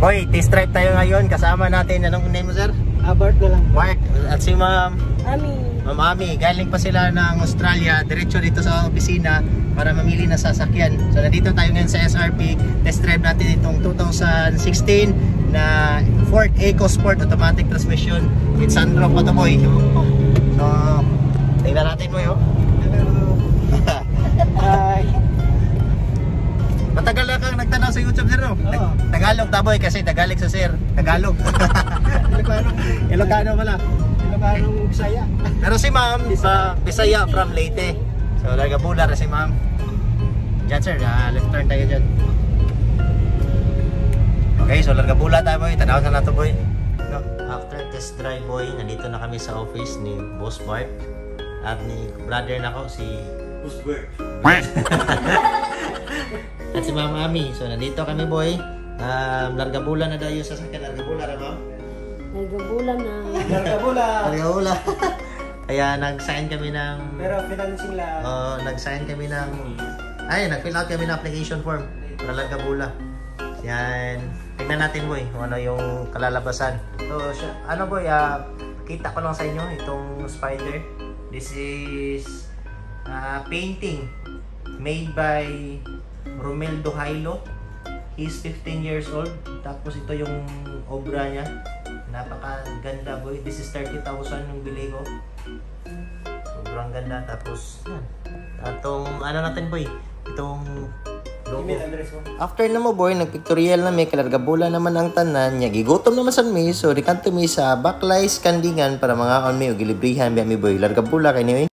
Boy, test drive tayo ngayon. Kasama natin, anong name mo, sir? Bart na lang. Mark. At si Ma'am Ami. Ami. Galing pa sila ng Australia. Diretso dito sa opisina para mamili na sasakyan. So, nandito tayo ngayon sa SRP. Test drive natin itong 2016 na Ford EcoSport automatic transmission. It's sunroof pa to, boy. So, tingnan natin, boy, oh. Hi. Matagal na kang nagtanaw sa YouTube, sir, no? Tagalog, taboy, kasi Tagalog sa sir. Tagalog. Ilocano pala. Ilocano, Bisaya. Pero si Ma'am, Bisaya from Leyte. So, Largabula na si Ma'am. Diyan, sir. Left turn tayo dyan. Okay, so Largabula tayo, boy. Tanaw na nato, boy. No? After test drive, boy, nandito na kami sa office ni Boss Bart. At ni brother na ko, si Boss Bart. At si Mama Ami. So, nandito kami, boy. Largabula na daw yung sasakyan. Largabula na ba? Nagbubulan na. Largabula. Kaya nag-sign kami ng... Pero financing lang. Nag-sign kami ng... nag-fill out kami ng application form para Largabula. Yan. Tingnan natin, boy, kung ano yung kalalabasan. So, ano, boy, kita ko lang sa inyo itong Spider. This is painting made by Romeldo Hailo. He's 15 years old. Tapos ito yung obra niya. Napakaganda, boy. This is 30,000 yung bili ko. Sobrang ganda. Tapos yan. Atong ano natin, boy, itong logo. After na mo, boy, nagpictorial na may Largabula naman ang tanan niya. Gigutom naman sa mi. So, rikanto mi sa Baclays Kandingan para mga on mi o gilibrihan biya mi, boy. Largabula kay niyo.